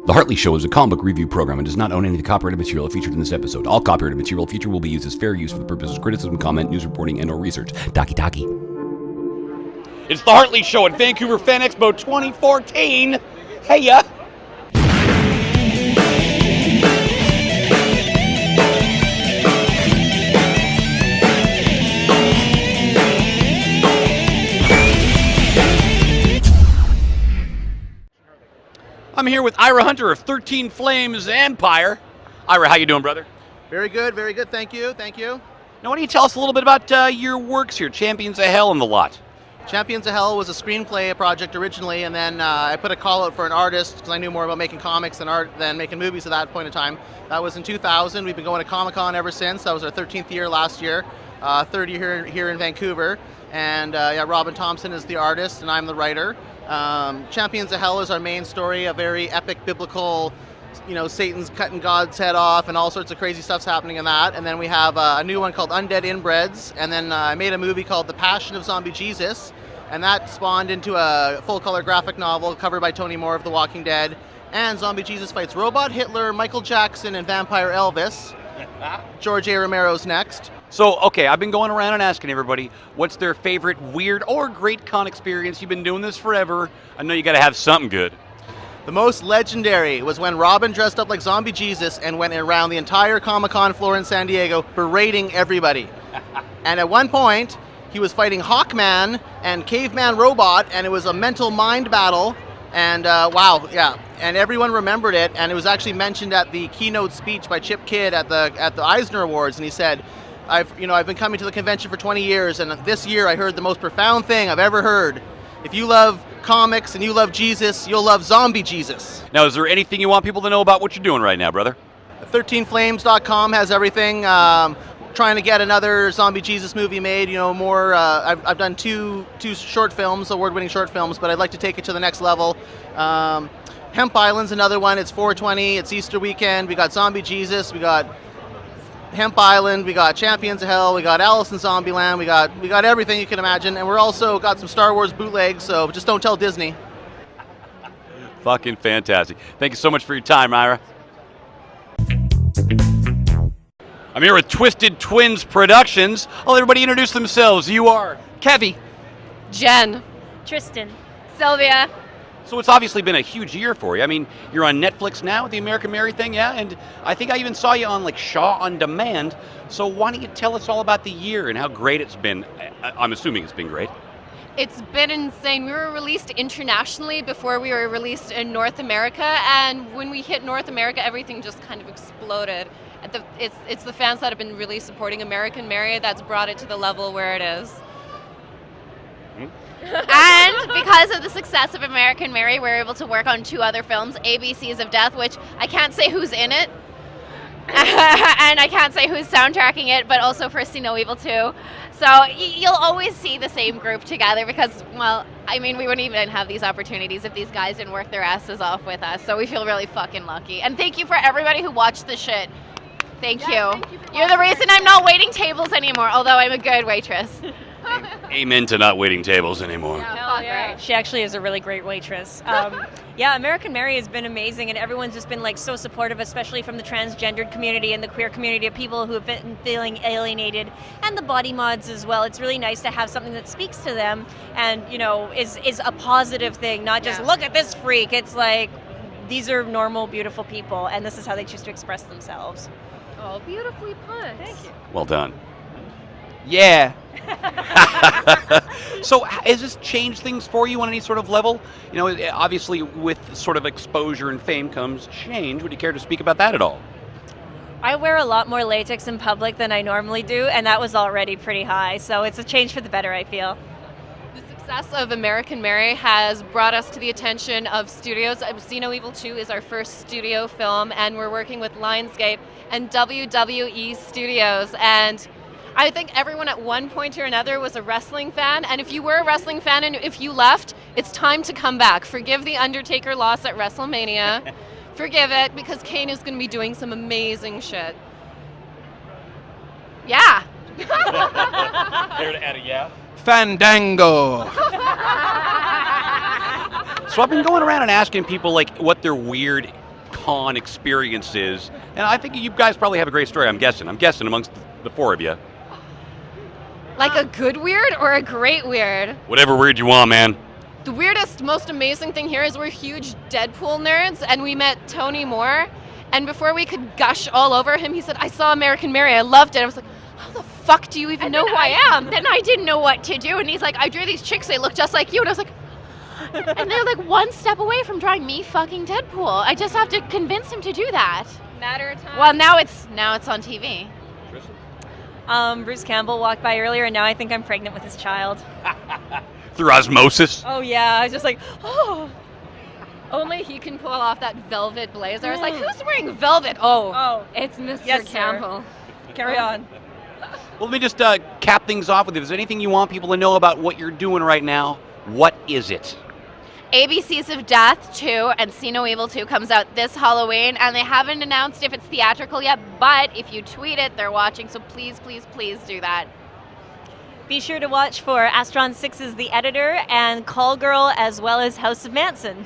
The Hartley Show is a comic book review program and does not own any of the copyrighted material featured in this episode. All copyrighted material featured will be used as fair use for the purposes of criticism, comment, news reporting, and/or research. Taki. It's the Hartley Show at Vancouver Fan Expo 2014. Hey ya! I'm here with Ira Hunter of 13 Flames Empire. Ira, how you doing, brother? Very good, thank you. Now, why don't you tell us a little bit about your works here, Champions of Hell and the lot? Champions of Hell was a screenplay project originally, and then I put a call out for an artist because I knew more about making comics than making movies at that point in time. That was in 2000. We've been going to Comic-Con ever since. That was our 13th year last year, third year here in Vancouver. And Robin Thompson is the artist, and I'm the writer. Champions of Hell is our main story, a very epic biblical, Satan's cutting God's head off and all sorts of crazy stuff's happening in that. And then we have a new one called Undead Inbreds, and then I made a movie called The Passion of Zombie Jesus, and that spawned into a full-color graphic novel covered by Tony Moore of The Walking Dead. And Zombie Jesus fights Robot Hitler, Michael Jackson, and Vampire Elvis. George A. Romero's next. So, okay, I've been going around and asking everybody what's their favorite weird or great con experience. You've been doing this forever. I know you got to have something good. The most legendary was when Robin dressed up like Zombie Jesus and went around the entire Comic-Con floor in San Diego berating everybody. And at one point, he was fighting Hawkman and Caveman Robot, and it was a mental mind battle. And and everyone remembered it. And it was actually mentioned at the keynote speech by Chip Kidd at the Eisner Awards, and he said, I've been coming to the convention for 20 years, and this year I heard the most profound thing I've ever heard. If you love comics and you love Jesus, you'll love Zombie Jesus. Now, is there anything you want people to know about what you're doing right now, brother? 13flames.com has everything. Trying to get another Zombie Jesus movie made. More. I've done two short films, award-winning short films, but I'd like to take it to the next level. Hemp Island's another one. It's 420. It's Easter weekend. We got Zombie Jesus. We got Hemp Island, we got Champions of Hell, we got Alice in Zombieland, we got everything you can imagine, and we're also got some Star Wars bootlegs, so just don't tell Disney. Fucking fantastic. Thank you so much for your time, Ira. I'm here with Twisted Twins Productions. I'll let everybody introduce themselves. You are Kevy, Jen, Tristan, Sylvia. So it's obviously been a huge year for you. I mean, you're on Netflix now with the American Mary thing, yeah? And I think I even saw you on Shaw on Demand. So why don't you tell us all about the year and how great it's been? I'm assuming it's been great. It's been insane. We were released internationally before we were released in North America, and when we hit North America, everything just kind of exploded. It's the fans that have been really supporting American Mary that's brought it to the level where it is. and because of the success of American Mary, we're able to work on 2 other films, ABCs of Death, which I can't say who's in it, and I can't say who's soundtracking it, but also for See No Evil 2. So you'll always see the same group together because, we wouldn't even have these opportunities if these guys didn't work their asses off with us. So we feel really fucking lucky. And thank you for everybody who watched the shit. Thank you. You're the reason I'm not waiting tables anymore, although I'm a good waitress. Amen to not waiting tables anymore. Yeah. She actually is a really great waitress. American Mary has been amazing, and everyone's just been so supportive, especially from the transgendered community and the queer community of people who have been feeling alienated, and the body mods as well. It's really nice to have something that speaks to them and is a positive thing, not just look at this freak. It's these are normal, beautiful people, and this is how they choose to express themselves. Oh, beautifully put. Thank you. Well done. Yeah. So has this changed things for you on any sort of level? Obviously with sort of exposure and fame comes change. Would you care to speak about that at all? I wear a lot more latex in public than I normally do, and that was already pretty high. So it's a change for the better, I feel. The success of American Mary has brought us to the attention of studios. See No Evil 2 is our first studio film, and we're working with Lionsgate and WWE Studios. And I think everyone at one point or another was a wrestling fan, and if you were a wrestling fan and if you left, it's time to come back. Forgive the Undertaker loss at WrestleMania. Forgive it, because Kane is going to be doing some amazing shit. Yeah. Care to add a yeah? Fandango. So I've been going around and asking people what their weird con experience is. And I think you guys probably have a great story, I'm guessing amongst the four of you. Like a good weird or a great weird? Whatever weird you want, man. The weirdest, most amazing thing here is we're huge Deadpool nerds, and we met Tony Moore, and before we could gush all over him, he said, I saw American Mary, I loved it. I was like, how the fuck do you even know who I am? Then I didn't know what to do, and he's like, I drew these chicks, they look just like you, and I was like, and they're like one step away from drawing me fucking Deadpool. I just have to convince him to do that. Matter of time. Well, now it's on TV. Bruce Campbell walked by earlier, and now I think I'm pregnant with his child. Through osmosis. Oh yeah, I was just like, oh. Only he can pull off that velvet blazer. I was like, who's wearing velvet? Oh, it's Mr. Yes, Campbell. Carry on. Well, let me just cap things off with, if there's anything you want people to know about what you're doing right now, what is it? ABCs of Death 2 and See No Evil 2 comes out this Halloween, and they haven't announced if it's theatrical yet, but if you tweet it, they're watching, so please, please, please do that. Be sure to watch for Astron 6's The Editor and Call Girl, as well as House of Manson.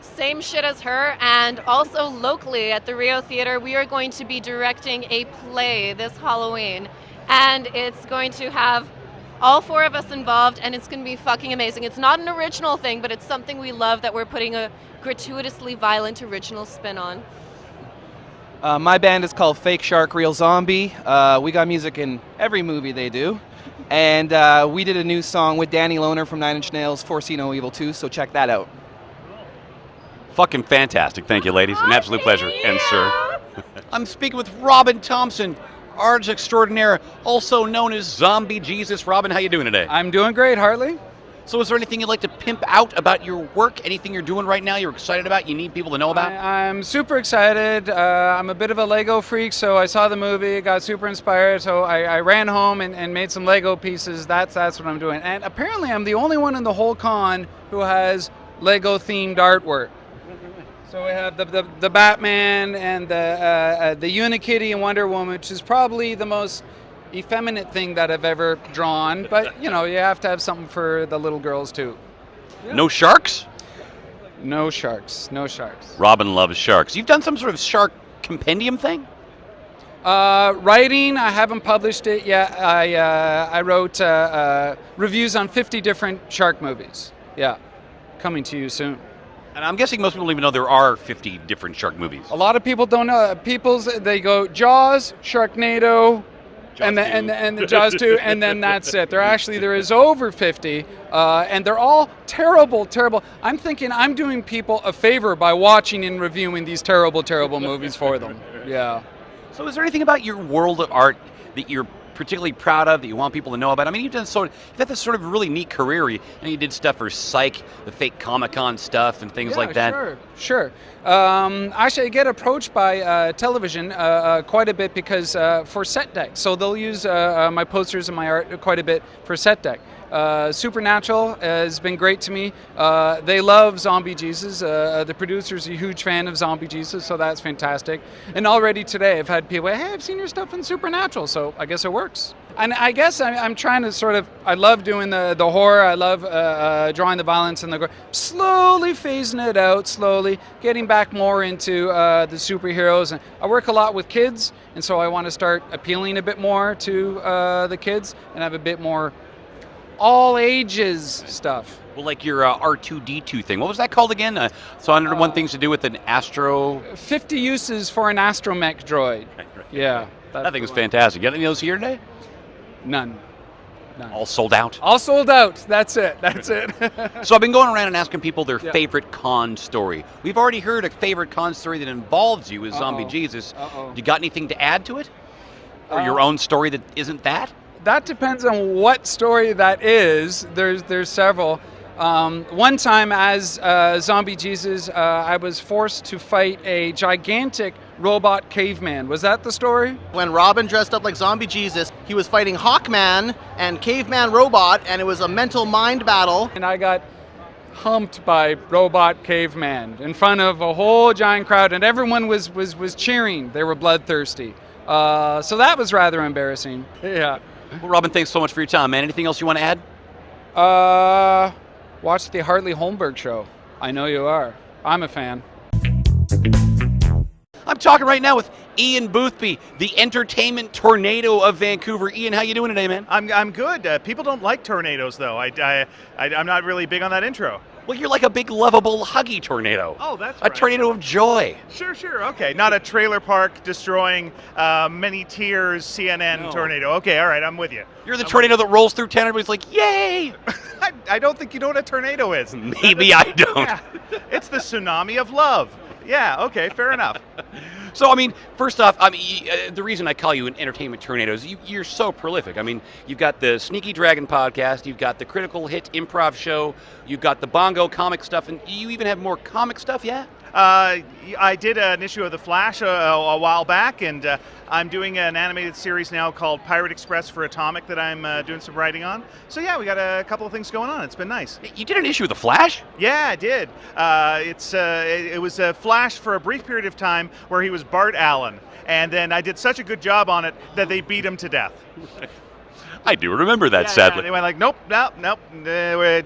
Same shit as her, and also locally at the Rio Theater, we are going to be directing a play this Halloween, and it's going to have all four of us involved, and it's going to be fucking amazing. It's not an original thing, but it's something we love that we're putting a gratuitously violent original spin on. My band is called Fake Shark Real Zombie. We got music in every movie they do. And we did a new song with Danny Lohner from Nine Inch Nails for See No Evil 2, so check that out. Fucking fantastic. Thank you, ladies. An absolute pleasure. And sir. I'm speaking with Robin Thompson, artist extraordinaire, also known as Zombie Jesus. Robin, how you doing today? I'm doing great, Hartley. So is there anything you'd like to pimp out about your work? Anything you're doing right now you're excited about, you need people to know about? I'm super excited. I'm a bit of a Lego freak, so I saw the movie, got super inspired, so I ran home and made some Lego pieces. That's what I'm doing. And apparently I'm the only one in the whole con who has Lego-themed artwork. So we have the Batman and the Unikitty and Wonder Woman, which is probably the most effeminate thing that I've ever drawn. But, you know, you have to have something for the little girls, too. Yeah. No sharks? No sharks. No sharks. Robin loves sharks. You've done some sort of shark compendium thing? Writing, I haven't published it yet. I wrote reviews on 50 different shark movies. Yeah, coming to you soon. And I'm guessing most people don't even know there are 50 different shark movies. A lot of people don't know. They go Jaws, Sharknado, and the Jaws 2, and then that's it. There is over 50, and they're all terrible. I'm thinking I'm doing people a favor by watching and reviewing these terrible movies for them. Yeah. So is there anything about your world of art that you're particularly proud of, that you want people to know about? I mean, you've had this sort of really neat career. You did stuff for Psych, the fake Comic-Con stuff and things like that. Sure. Actually, I get approached by television quite a bit because for set deck. So they'll use my posters and my art quite a bit for set deck. Supernatural has been great to me. They love Zombie Jesus. The producer's a huge fan of Zombie Jesus, so that's fantastic. And already today I've had people, hey, I've seen your stuff in Supernatural, so I guess it works. And I guess I'm trying to I love doing the horror, I love drawing the violence and the gore. Slowly phasing it out, slowly getting back more into the superheroes. And I work a lot with kids, and so I want to start appealing a bit more to the kids and have a bit more all ages stuff. Well, like your R2-D2 thing. What was that called again? So 101 things to do with an astro... 50 uses for an astromech droid. Right. Yeah. That thing is fantastic. You got any of those here today? None. All sold out? All sold out. That's it. So I've been going around and asking people their favorite con story. We've already heard a favorite con story that involves you as Zombie Jesus. You got anything to add to it? Or your own story that isn't that? That depends on what story that is. There's several. One time as Zombie Jesus, I was forced to fight a gigantic robot caveman. Was that the story? When Robin dressed up like Zombie Jesus, he was fighting Hawkman and Caveman Robot, and it was a mental mind battle. And I got humped by robot caveman in front of a whole giant crowd, and everyone was cheering. They were bloodthirsty. So that was rather embarrassing. Yeah. Well, Robin, thanks so much for your time, man. Anything else you want to add? Watch the Hartley Holmberg show. I know you are. I'm a fan. I'm talking right now with Ian Boothby, the entertainment tornado of Vancouver. Ian, how you doing today, man? I'm good. People don't like tornadoes, though. I'm not really big on that intro. Well, you're like a big, lovable, huggy tornado. Oh, that's a right. tornado of joy. Sure. Okay, not a trailer park destroying many tiers CNN tornado. Okay, all right, I'm with you. You're the tornado that rolls through town. Everybody's like, yay! I don't think you know what a tornado is. Maybe I don't. Yeah, it's the tsunami of love. Yeah, okay, fair enough. So, I mean, first off, the reason I call you an entertainment tornado is you're so prolific. I mean, you've got the Sneaky Dragon podcast, you've got the Critical Hit improv show, you've got the Bongo comic stuff, and you even have more comic stuff, yeah? I did an issue of The Flash a while back, and I'm doing an animated series now called Pirate Express for Atomic that I'm doing some writing on. So yeah, we got a couple of things going on. It's been nice. You did an issue of The Flash? Yeah, I did. It was a Flash for a brief period of time where he was Bart Allen, and then I did such a good job on it that they beat him to death. I do remember that, sadly. Yeah, they went like, nope,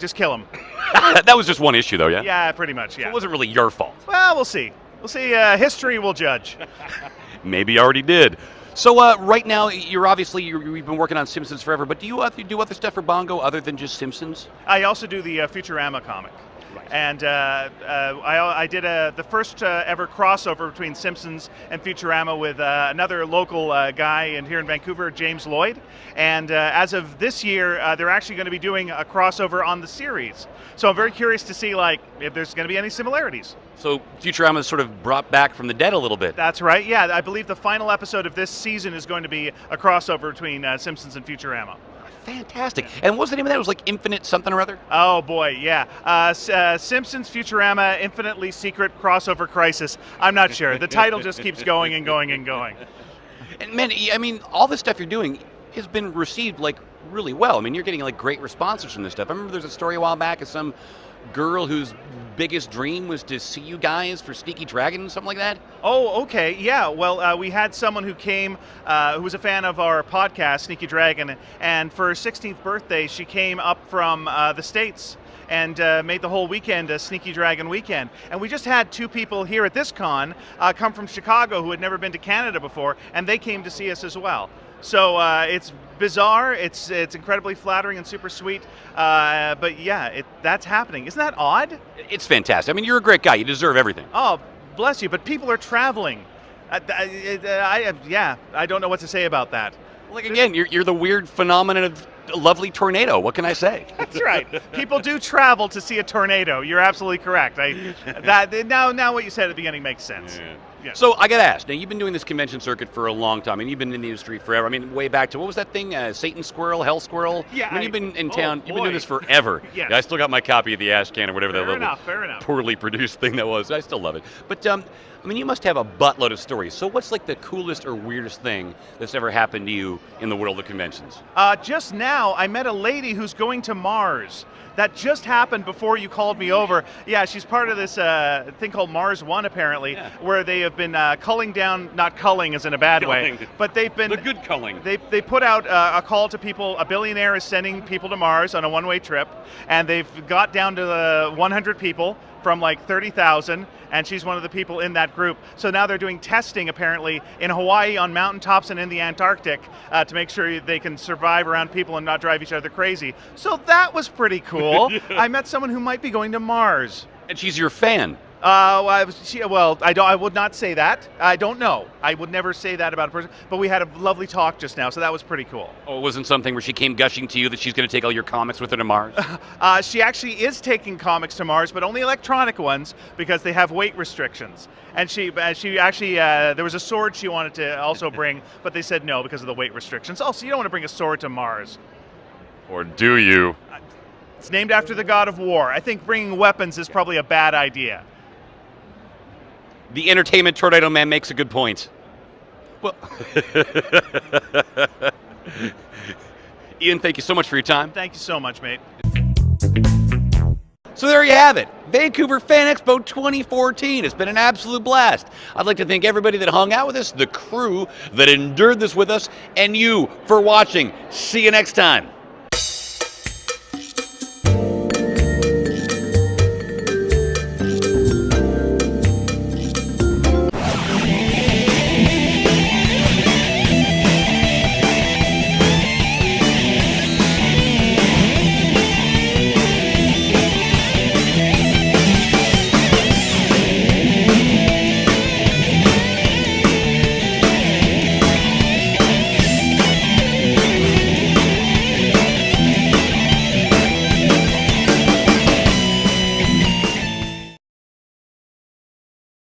just kill him. That was just one issue, though, yeah? Yeah, pretty much, yeah. So it wasn't really your fault. Well, we'll see. History will judge. Maybe you already did. So right now, you've been working on Simpsons forever, but do you do other stuff for Bongo other than just Simpsons? I also do the Futurama comic. Right. And I did the first ever crossover between Simpsons and Futurama with another local guy here in Vancouver, James Lloyd. And as of this year, they're actually going to be doing a crossover on the series. So I'm very curious to see if there's going to be any similarities. So Futurama is sort of brought back from the dead a little bit. That's right. Yeah, I believe the final episode of this season is going to be a crossover between Simpsons and Futurama. Fantastic. And what was the name of that? It was like Infinite something or other? Oh, boy, yeah. Simpsons, Futurama, Infinitely Secret Crossover Crisis. I'm not sure. The title just keeps going and going and going. And, man, I mean, all this stuff you're doing has been received, really well. I mean, you're getting, great responses from this stuff. I remember there's a story a while back of some girl whose biggest dream was to see you guys for Sneaky Dragon, something like that? Oh, okay, yeah. Well, we had someone who came, who was a fan of our podcast, Sneaky Dragon, and for her 16th birthday, she came up from the States and made the whole weekend a Sneaky Dragon weekend. And we just had two people here at this con come from Chicago who had never been to Canada before, and they came to see us as well. So it's bizarre, it's incredibly flattering and super sweet, but yeah, that's happening. Isn't that odd? It's fantastic. I mean, you're a great guy. You deserve everything. Oh, bless you, but people are traveling. I don't know what to say about that. Again, you're the weird phenomenon of a lovely tornado. What can I say? That's right. People do travel to see a tornado. You're absolutely correct. Now what you said at the beginning makes sense. Yeah. Yeah. So I got to ask. Now you've been doing this convention circuit for a long time, and you've been in the industry forever. I mean, way back to what was that thing? Satan Squirrel, Hell Squirrel. Yeah. I mean, you've been in town. Oh, you've been doing this forever. Yes. Yeah, I still got my copy of the Ash Can or whatever that little fair enough. poorly produced thing that was. I still love it. But I mean, you must have a buttload of stories. So what's the coolest or weirdest thing that's ever happened to you in the world of conventions? Just now, I met a lady who's going to Mars. That just happened before you called me over. Yeah, she's part of this thing called Mars One, apparently, where they have been culling down, not culling as in a bad way, but they've been... The good culling. They put out a call to people. A billionaire is sending people to Mars on a one-way trip, and they've got down to the 100 people from 30,000, and she's one of the people in that group. So now they're doing testing, apparently, in Hawaii on mountaintops and in the Antarctic to make sure they can survive around people and not drive each other crazy. So that was pretty cool. I met someone who might be going to Mars. And she's your fan. I would not say that. I don't know. I would never say that about a person. But we had a lovely talk just now, so that was pretty cool. Oh, it wasn't something where she came gushing to you that she's going to take all your comics with her to Mars? She actually is taking comics to Mars, but only electronic ones because they have weight restrictions. And she actually, there was a sword she wanted to also bring, but they said no because of the weight restrictions. Also, you don't want to bring a sword to Mars. Or do you? It's named after the god of war. I think bringing weapons is probably a bad idea. The entertainment tornado man makes a good point. Well, Ian, thank you so much for your time. Thank you so much, mate. So there you have it, Vancouver Fan Expo 2014. It's been an absolute blast. I'd like to thank everybody that hung out with us, the crew that endured this with us, and you for watching. See you next time.